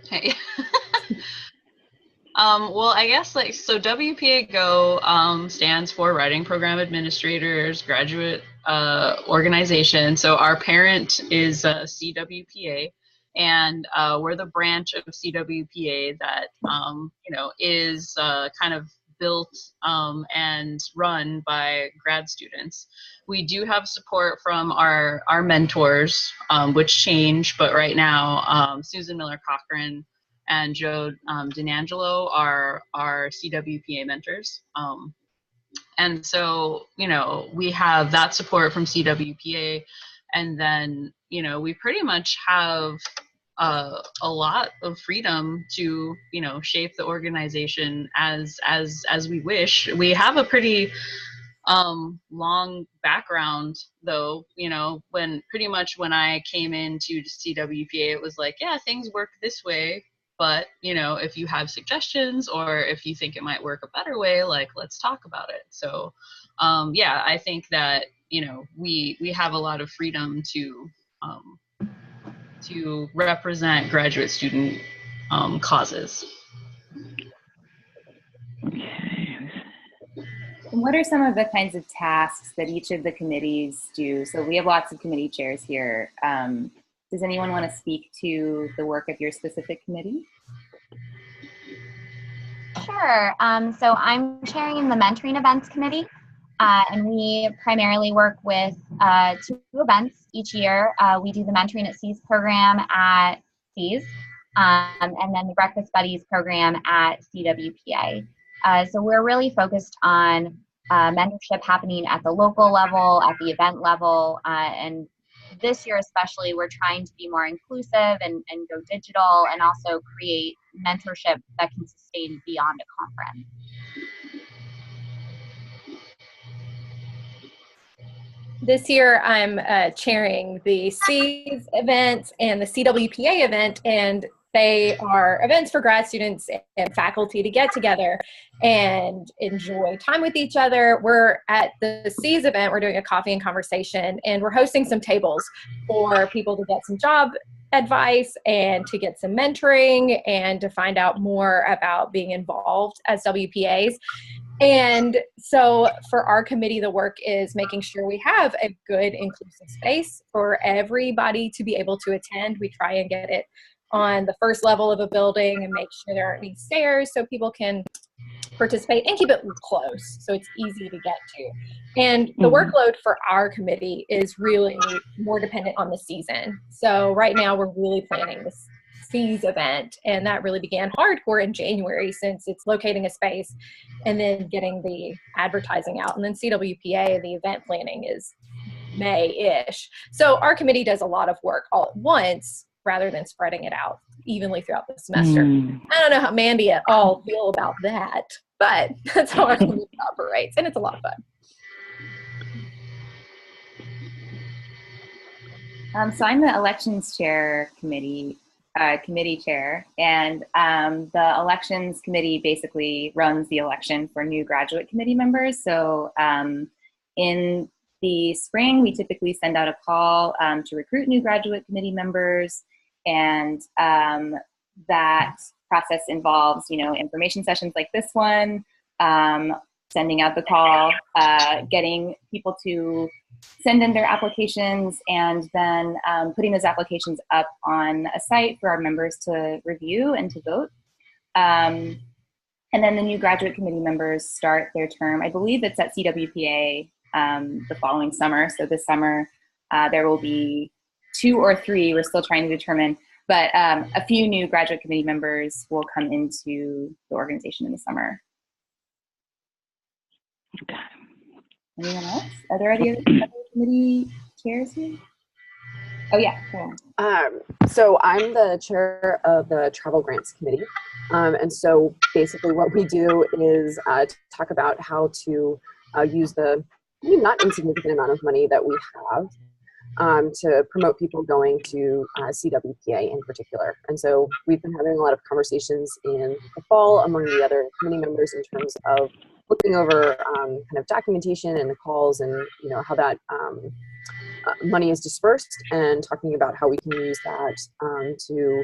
Hey. Well, I guess so WPA Go stands for Writing Program Administrators Graduate Organization. So our parent is CWPA, and we're the branch of CWPA that is kind of built and run by grad students. We do have support from our mentors, which change, but right now Susan Miller Cochran and Joe D'Angelo are our CWPA mentors. And so, we have that support from CWPA, and then, we pretty much have a lot of freedom to, shape the organization as we wish. We have a pretty long background, though. When I came into CWPA, it was like, yeah, things work this way, but if you have suggestions or if you think it might work a better way, like, let's talk about it. So yeah, I think that we have a lot of freedom to represent graduate student causes. And what are some of the kinds of tasks that each of the committees do? So we have lots of committee chairs here. Does anyone want to speak to the work of your specific committee? Sure. So I'm chairing the Mentoring Events Committee, and we primarily work with 2 events each year. We do the Mentoring at Seas program at Seas, and then the Breakfast Buddies program at CWPA. So we're really focused on mentorship happening at the local level, at the event level, and this year especially, we're trying to be more inclusive and go digital, and also create mentorship that can sustain beyond a conference. This year, I'm chairing the Seas event and the CWPA event, and they are events for grad students and faculty to get together and enjoy time with each other. We're at the Seas event, we're doing a coffee and conversation, and we're hosting some tables for people to get some job advice and to get some mentoring and to find out more about being involved as WPAs. And so for our committee, the work is making sure we have a good inclusive space for everybody to be able to attend. We try and get it on the first level of a building and make sure there aren't any stairs so people can participate, and keep it close so it's easy to get to. And the workload for our committee is really more dependent on the season. So right now we're really planning this Seas event, and that really began hardcore in January, since it's locating a space and then getting the advertising out. And then CWPA, the event planning, is May-ish. So our committee does a lot of work all at once rather than spreading it out evenly throughout the semester. I don't know how Mandy at all feel about that, but that's how our committee operates, and it's a lot of fun. So I'm the elections chair committee chair, and the elections committee basically runs the election for new graduate committee members. So in the spring, we typically send out a call to recruit new graduate committee members, and that process involves, information sessions like this one, sending out the call, getting people to send in their applications, and then putting those applications up on a site for our members to review and to vote. And then the new graduate committee members start their term. I believe it's at CWPA the following summer. So this summer there will be 2 or 3, we're still trying to determine, but a few new graduate committee members will come into the organization in the summer. Okay. Anyone else? Are there any other committee chairs here? Oh yeah, cool. So I'm the chair of the Travel Grants Committee. And so basically what we do is talk about how to use the not insignificant amount of money that we have to promote people going to CWPA in particular. And so we've been having a lot of conversations in the fall among the other committee members in terms of looking over kind of documentation and the calls, and how that money is dispersed, and talking about how we can use that to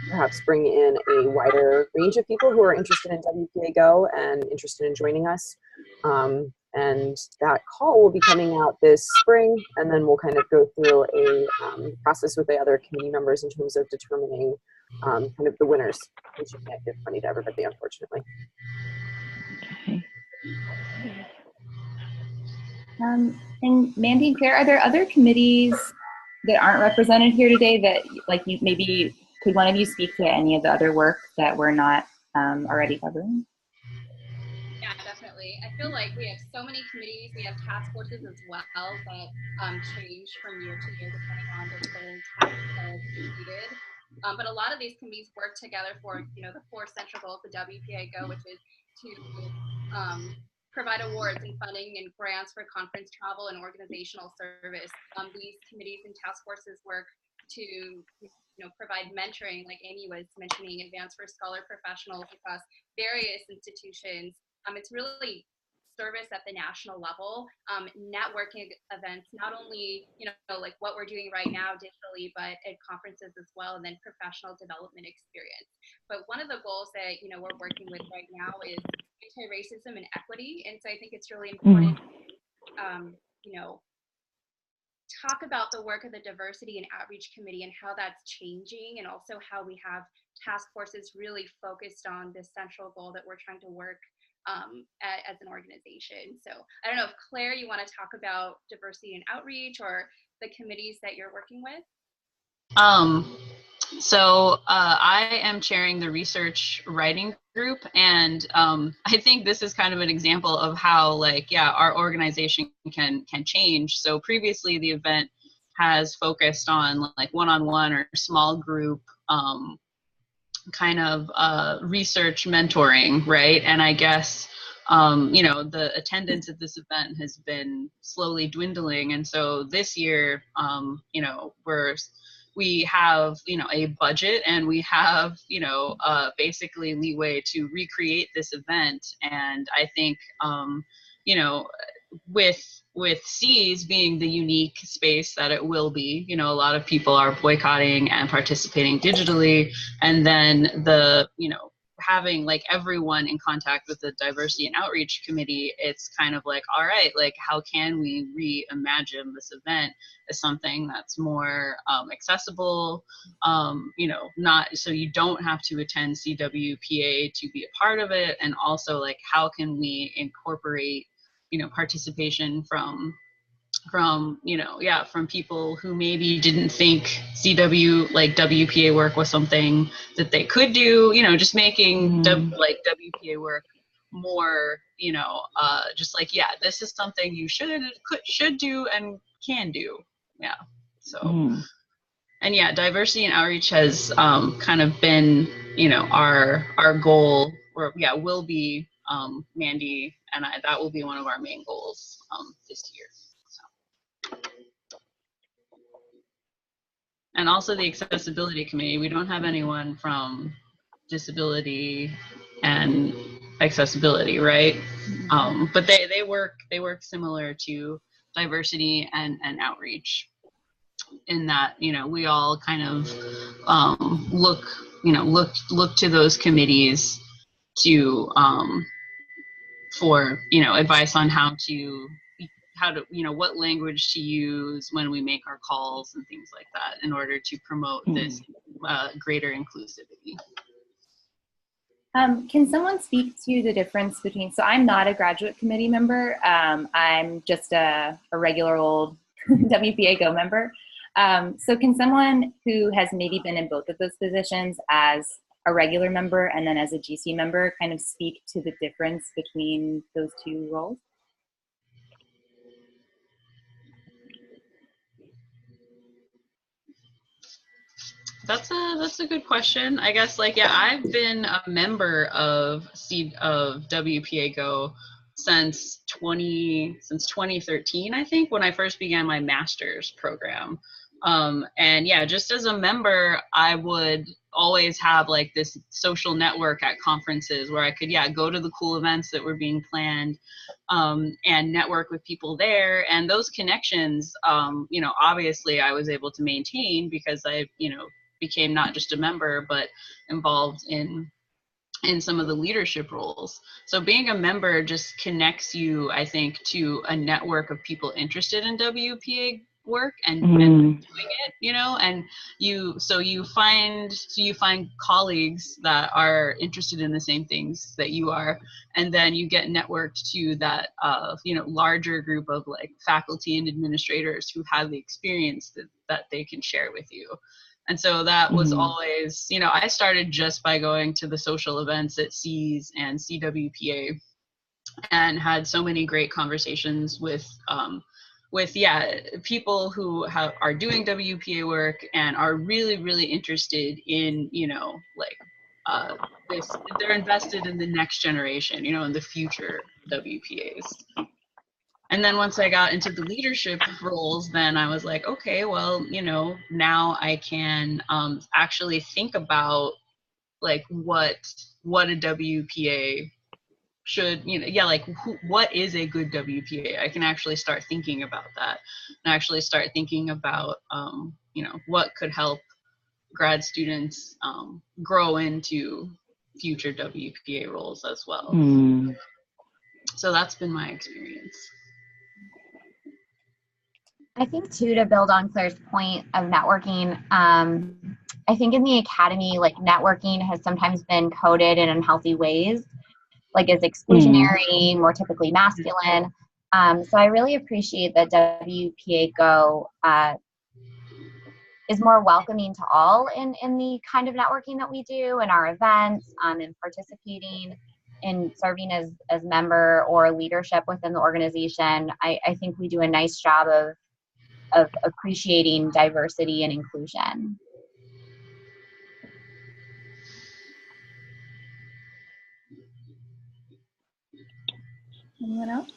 perhaps bring in a wider range of people who are interested in WPA Go and interested in joining us. And that call will be coming out this spring, and then we'll kind of go through a process with the other committee members in terms of determining kind of the winners, which you can't give money to everybody, unfortunately. Okay. And Mandy and Claire, are there other committees that aren't represented here today that, like, you maybe could one of you speak to any of the other work that we're not already covering? Yeah, definitely. I feel like we have so many committees. We have task forces as well that change from year to year depending on the tasks that are completed. But a lot of these committees work together for, the 4 central goals of WPA Go, which is to provide awards and funding and grants for conference travel and organizational service. These committees and task forces work to provide mentoring, like Amy was mentioning, advanced for scholar professionals across various institutions. It's really service at the national level, networking events, not only, like what we're doing right now digitally, but at conferences as well, and then professional development experience. But one of the goals that, we're working with right now is anti-racism and equity. And so I think it's really important, talk about the work of the Diversity and Outreach Committee and how that's changing, and also how we have task forces really focused on this central goal that we're trying to work as an organization. So I don't know if Claire, you want to talk about diversity and outreach or the committees that you're working with? So I am chairing the research writing group, and I think this is kind of an example of how, like, yeah, our organization can change. So previously the event has focused on like one-on-one or small group kind of research mentoring, right? And I guess the attendance at this event has been slowly dwindling, and so this year we have a budget, and we have basically leeway to recreate this event. And I think with C's being the unique space that it will be, a lot of people are boycotting and participating digitally, and then having like everyone in contact with the Diversity and Outreach Committee, it's kind of like, all right, like how can we reimagine this event as something that's more accessible, not so you don't have to attend CWPA to be a part of it, and also like how can we incorporate participation from people who maybe didn't think WPA work was something that they could do, just making WPA work more, just like, yeah, this is something you should do and can do. Yeah. So, and yeah, diversity and outreach has kind of been, our goal, or yeah, will be, Mandy and I, that will be one of our main goals this year. And also the accessibility committee, we don't have anyone from disability and accessibility, right? But they work similar to diversity and outreach, in that we all kind of look to those committees to for advice on how to what language to use when we make our calls and things like that, in order to promote this greater inclusivity. Can someone speak to the difference between, so I'm not a graduate committee member, I'm just a regular old WPA Go member. So can someone who has maybe been in both of those positions as a regular member and then as a GC member kind of speak to the difference between those two roles? That's a good question. I guess, like, yeah, I've been a member of WPA Go since 2013, I think, when I first began my master's program. And yeah, just as a member, I would always have like this social network at conferences where I could, go to the cool events that were being planned, and network with people there. And those connections, obviously I was able to maintain because I, became not just a member, but involved in some of the leadership roles. So being a member just connects you, I think, to a network of people interested in WPA work and doing it, and you find colleagues that are interested in the same things that you are, and then you get networked to that larger group of like faculty and administrators who have the experience that they can share with you. And so that was always, I started just by going to the social events at Cs and CWPA, and had so many great conversations with people who are doing WPA work and are really, really interested in, they're invested in the next generation, in the future WPAs. And then once I got into the leadership roles, then I was like, okay, well, now I can actually think about like what a WPA should, what is a good WPA? I can actually start thinking about that, and actually start thinking about, what could help grad students grow into future WPA roles as well. So that's been my experience. I think too, to build on Claire's point of networking, I think in the academy, like networking has sometimes been coded in unhealthy ways, like as exclusionary, more typically masculine. So I really appreciate that WPA Go is more welcoming to all in the kind of networking that we do in our events, and participating in serving as member or leadership within the organization. I think we do a nice job of appreciating diversity and inclusion. Anyone else?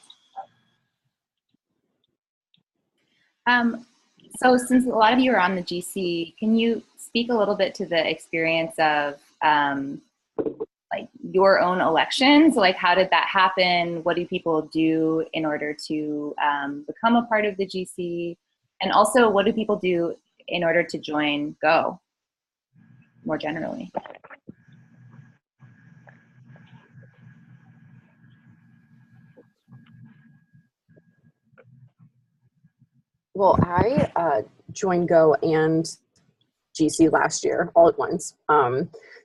So since a lot of you are on the GC, can you speak a little bit to the experience of like your own elections? Like how did that happen? What do people do in order to become a part of the GC? And also, what do people do in order to join Go more generally? Well, I joined Go and GC last year all at once,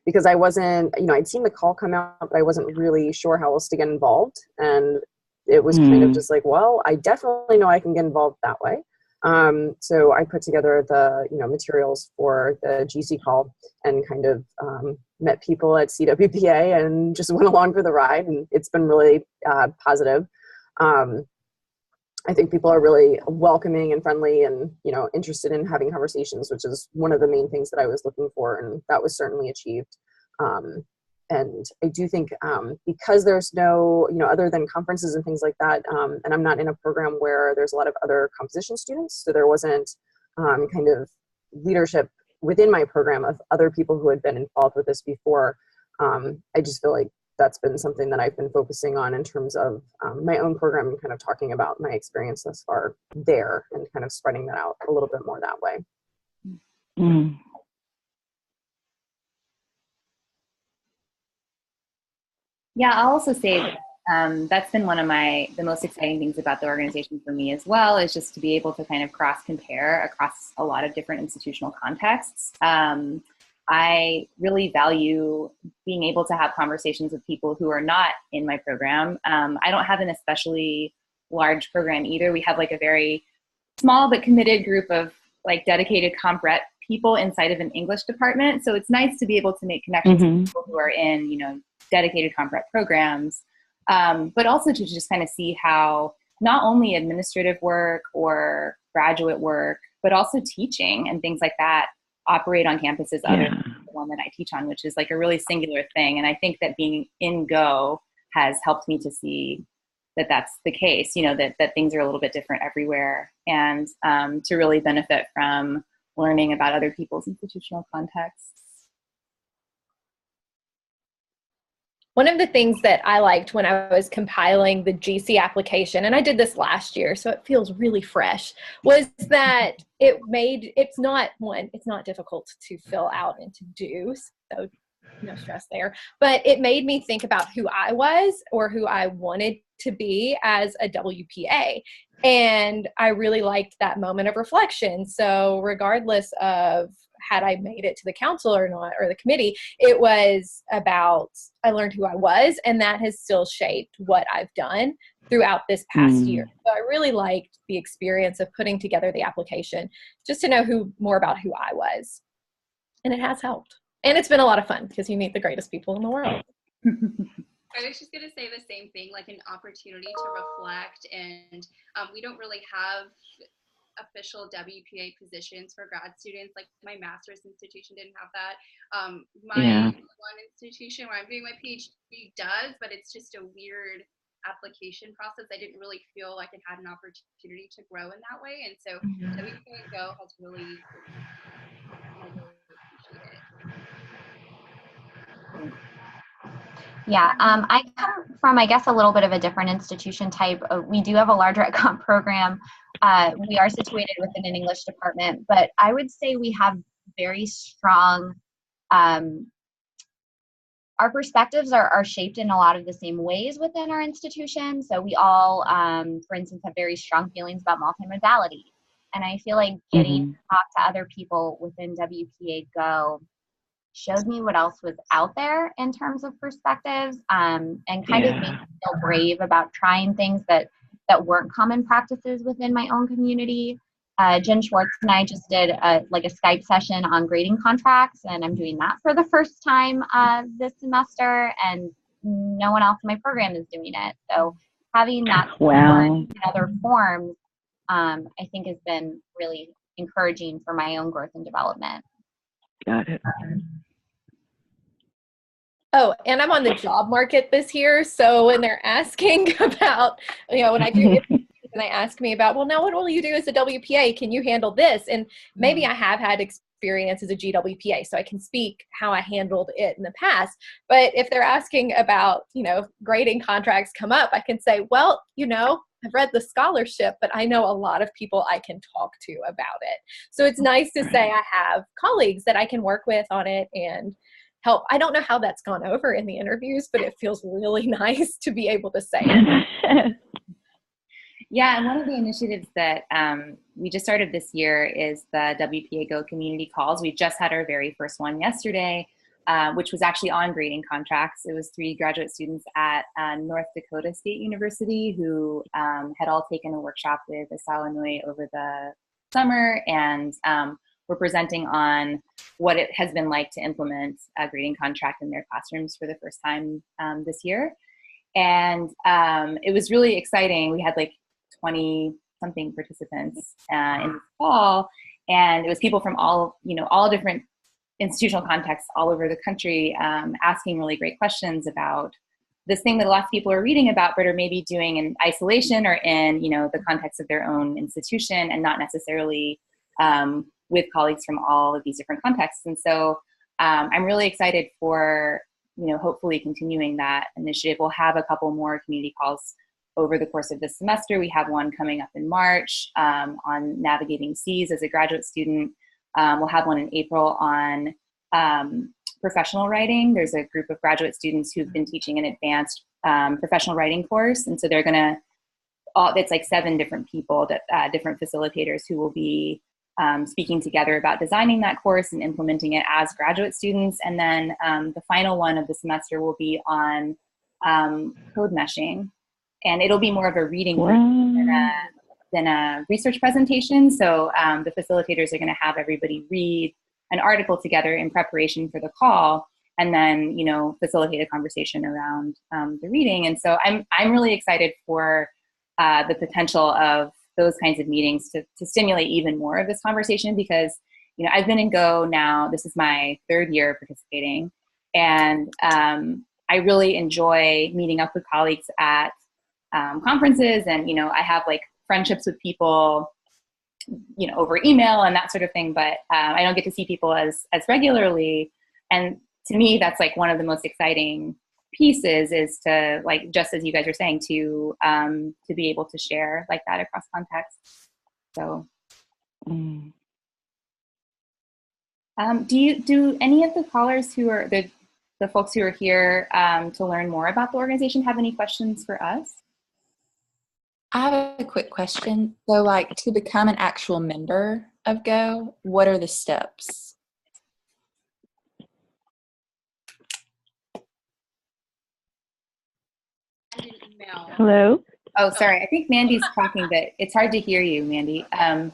because I wasn't, I'd seen the call come out, but I wasn't really sure how else to get involved. And it was kind of just like, well, I definitely know I can get involved that way. So I put together the, materials for the GC call and kind of met people at CWPA and just went along for the ride. And it's been really positive. I think people are really welcoming and friendly and, interested in having conversations, which is one of the main things that I was looking for. And that was certainly achieved. And I do think because there's no, other than conferences and things like that, and I'm not in a program where there's a lot of other composition students, so there wasn't kind of leadership within my program of other people who had been involved with this before. I just feel like that's been something that I've been focusing on in terms of my own program and kind of talking about my experience thus far there and kind of spreading that out a little bit more that way. Yeah, I'll also say that that's been one of the most exciting things about the organization for me as well, is just to be able to kind of cross-compare across a lot of different institutional contexts. I really value being able to have conversations with people who are not in my program. I don't have an especially large program either. We have like a very small but committed group of like dedicated comp rep people inside of an English department. So it's nice to be able to make connections with people who are in, dedicated comp rep programs, but also to just kind of see how not only administrative work or graduate work, but also teaching and things like that operate on campuses other than the one that I teach on, which is like a really singular thing. And I think that being in Go has helped me to see that that's the case, that things are a little bit different everywhere, and to really benefit from learning about other people's institutional contexts. One of the things that I liked when I was compiling the GC application, and I did this last year, so it feels really fresh, was that it's not difficult to fill out and to do, so no stress there, but it made me think about who I was or who I wanted to be as a WPA. And I really liked that moment of reflection. So regardless of had I made it to the council or not, or the committee, it was about, I learned who I was, and that has still shaped what I've done throughout this past year. So I really liked the experience of putting together the application just to know more about who I was. And it has helped. And it's been a lot of fun because you meet the greatest people in the world. I was just going to say the same thing, like an opportunity to reflect. And we don't really have official WPA positions for grad students. Like my master's institution didn't have that. My one institution where I'm doing my PhD does, but it's just a weird application process. I didn't really feel like it had an opportunity to grow in that way. And so WPA Go has really, I really appreciate it. Yeah, I come from, I guess, a little bit of a different institution type. We do have a larger comp program. We are situated within an English department, but I would say we have very strong, our perspectives are shaped in a lot of the same ways within our institution. So we all, for instance, have very strong feelings about multimodality. And I feel like getting to talk to other people within WPA Go showed me what else was out there in terms of perspectives, and kind of made me feel brave about trying things that weren't common practices within my own community. Jen Schwartz and I just did a Skype session on grading contracts, and I'm doing that for the first time this semester, and no one else in my program is doing it. So having that in other forms, I think has been really encouraging for my own growth and development. Got it. Oh, and I'm on the job market this year. So when they're asking about, when I do interviews and they ask me about, well, now what will you do as a WPA? Can you handle this? And maybe I have had experience as a GWPA, so I can speak how I handled it in the past. But if they're asking about, grading contracts come up, I can say, well, I've read the scholarship, but I know a lot of people I can talk to about it. So it's nice to say I have colleagues that I can work with on it and help. I don't know how that's gone over in the interviews, but it feels really nice to be able to say it. Yeah, and one of the initiatives that we just started this year is the WPA Go community calls. We just had our very first one yesterday, which was actually on grading contracts. It was 3 graduate students at North Dakota State University who had all taken a workshop with Asawa Nui over the summer, and were presenting on what it has been like to implement a grading contract in their classrooms for the first time this year. And it was really exciting. We had 20-something participants in this call, and it was people from all different institutional contexts all over the country, asking really great questions about this thing that lots of people are reading about, but are maybe doing in isolation or in the context of their own institution, and not necessarily with colleagues from all of these different contexts. And so I'm really excited for, hopefully continuing that initiative. We'll have a couple more community calls over the course of this semester. We have one coming up in March on navigating Cs as a graduate student. We'll have one in April on professional writing. There's a group of graduate students who've been teaching an advanced professional writing course. And so they're it's 7 different people, different facilitators who will be speaking together about designing that course and implementing it as graduate students. And then the final one of the semester will be on code meshing. And it'll be more of a reading group than a research presentation. So the facilitators are going to have everybody read an article together in preparation for the call, and then facilitate a conversation around the reading. And so I'm really excited for the potential of those kinds of meetings to stimulate even more of this conversation, because I've been in Go now, this is my 3rd year participating, and I really enjoy meeting up with colleagues at conferences, and I have friendships with people over email and that sort of thing, but I don't get to see people as regularly. And to me, that's one of the most exciting pieces is to, like, just as you guys are saying, to be able to share like that across contexts. So, do any of the callers who are the folks who are here to learn more about the organization have any questions for us? I have a quick question. So, like, to become an actual member of Go, what are the steps? Hello? Oh, sorry. I think Mandy's talking, but it's hard to hear you, Mandy. Can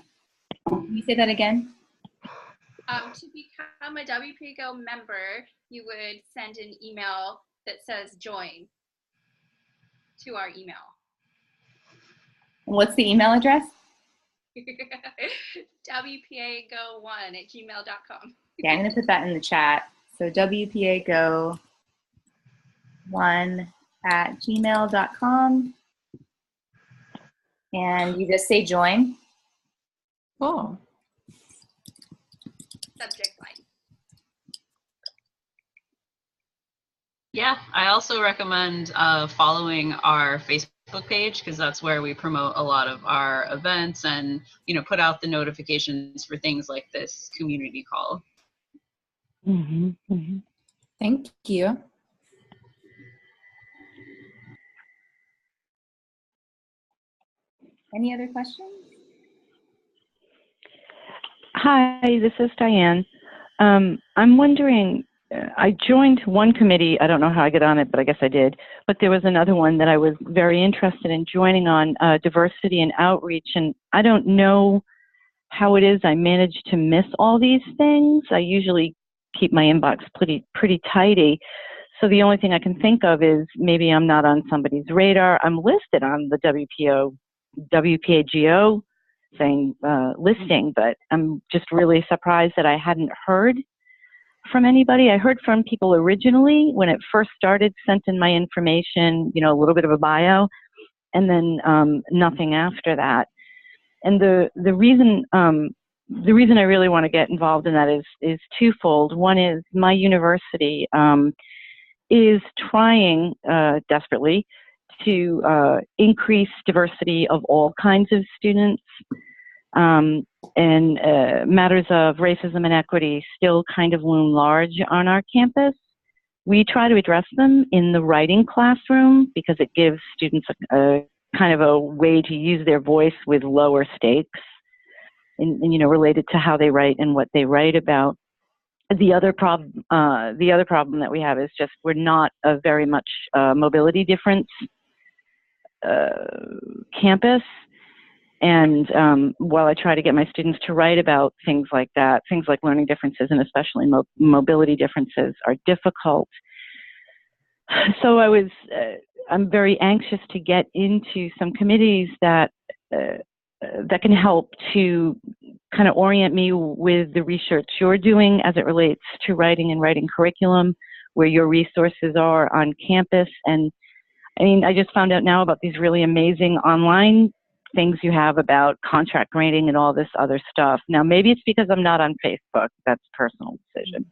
you say that again? To become a WPA Go member, you would send an email that says join to our email. And what's the email address? WPAGo1@gmail.com. Yeah, I'm going to put that in the chat. So WPAGo1@gmail.com. And you just say join. Oh. Subject line. Yeah, I also recommend following our Facebook page, because that's where we promote a lot of our events and, you know, put out the notifications for things like this community call. Thank you. Any other questions? Hi, this is Diane. I'm wondering, I joined one committee. I don't know how I got on it, but I guess I did. But there was another one that I was very interested in joining on, diversity and outreach. And I don't know how it is I managed to miss all these things. I usually keep my inbox pretty tidy. So the only thing I can think of is maybe I'm not on somebody's radar. I'm listed on the WPA Go thing, listing, but I'm just really surprised that I hadn't heard from anybody. I heard from people originally when it first started, sent in my information, you know, a little bit of a bio, and then nothing after that. And the reason I really want to get involved in that is twofold. One is my university is trying desperately to increase diversity of all kinds of students, and matters of racism and equity still kind of loom large on our campus. We try to address them in the writing classroom because it gives students a kind of a way to use their voice with lower stakes, and you know, related to how they write and what they write about. The other problem that we have is just we're not a very much mobility difference campus. And while I try to get my students to write about things like that, things like learning differences and especially mobility differences are difficult. So I'm very anxious to get into some committees that can help to kind of orient me with the research you're doing as it relates to writing and writing curriculum, where your resources are on campus. And I mean, I just found out now about these really amazing online things you have about contract grading and all this other stuff. Now, maybe it's because I'm not on Facebook. That's a personal decision.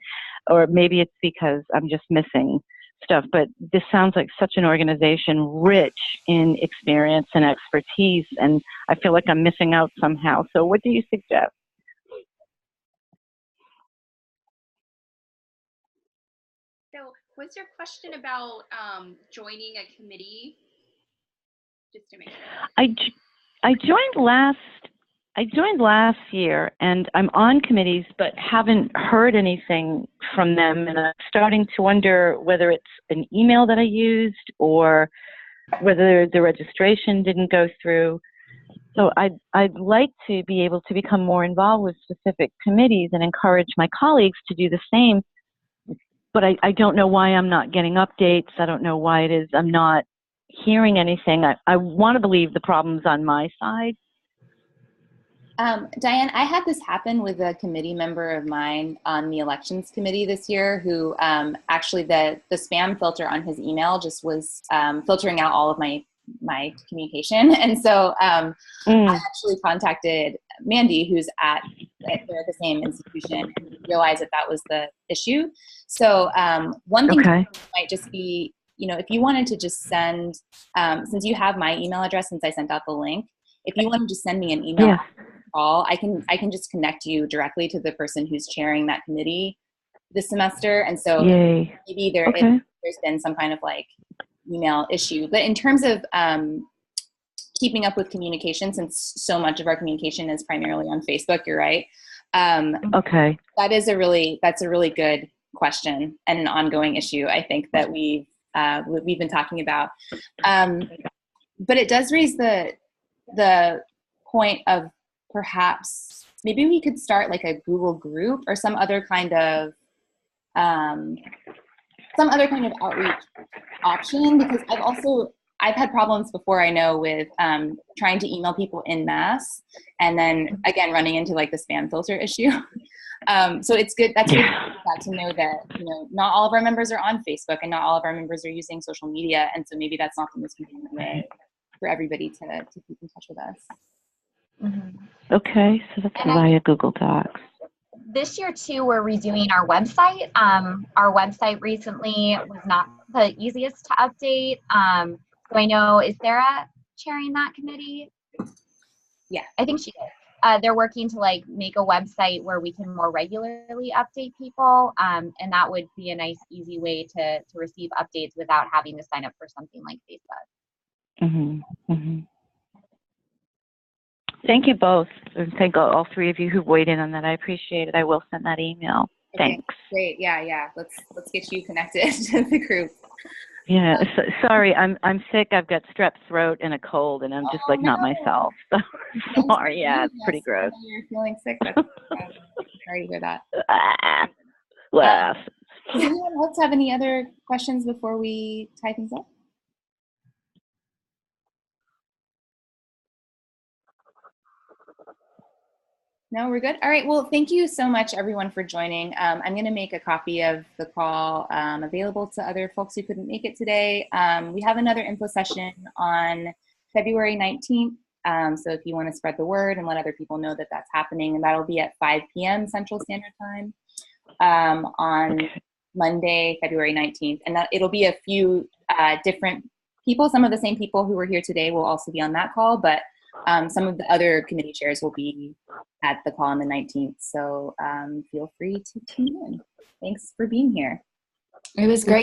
Or maybe it's because I'm just missing stuff. But this sounds like such an organization rich in experience and expertise, and I feel like I'm missing out somehow. So what do you suggest? So was your question about joining a committee? Just to make sure. I joined last year, and I'm on committees, but haven't heard anything from them. And I'm starting to wonder whether it's an email that I used or whether the registration didn't go through. So I'd like to be able to become more involved with specific committees and encourage my colleagues to do the same. But I don't know why I'm not getting updates. I don't know why it is I'm not hearing anything. I want to believe the problem's on my side. Diane, I had this happen with a committee member of mine on the elections committee this year who actually the spam filter on his email just was filtering out all of my communication. And so I actually contacted Mandy, who's at the same institution, and realized that was the issue. So one thing might just be, if you wanted to just send, since you have my email address, since I sent out the link, if you want to just send me an email call, I can just connect you directly to the person who's chairing that committee this semester. And so maybe there's been some kind of like email issue. But in terms of keeping up with communication, since so much of our communication is primarily on Facebook, you're right. That's a really good question and an ongoing issue, I think, that we've been talking about. But it does raise the point of perhaps maybe we could start like a Google group or some other kind of outreach option, because I've had problems before, I know, with trying to email people en masse and then again running into like the spam filter issue. So it's good. That's good to know that, not all of our members are on Facebook and not all of our members are using social media. And so maybe that's not the most convenient way for everybody to keep in touch with us. Mm-hmm. Okay, so that's via Google Docs. This year too, we're redoing our website. Our website recently was not the easiest to update. So I know, is Sarah chairing that committee? Yeah, I think she is. They're working to like make a website where we can more regularly update people. And that would be a nice, easy way to receive updates without having to sign up for something like Facebook. Mm-hmm. Mm-hmm. Thank you both. And thank all three of you who weighed in on that. I appreciate it. I will send that email. Okay, thanks. Great. Yeah. Let's get you connected to the group. Yeah. Sorry, I'm sick. I've got strep throat and a cold, and I'm just not myself. So sorry. Yeah, it's pretty gross. You're feeling sick. That's sorry to hear that. Well. Does anyone else have any other questions before we tie things up? No, we're good. All right. Well, thank you so much, everyone, for joining. I'm going to make a copy of the call available to other folks who couldn't make it today. We have another info session on February 19th. So if you want to spread the word and let other people know that that's happening, and that'll be at 5 p.m. Central Standard Time on Monday, February 19th. And it'll be a few different people. Some of the same people who were here today will also be on that call, but some of the other committee chairs will be at the call on the 19th. So feel free to tune in. Thanks for being here. It was great.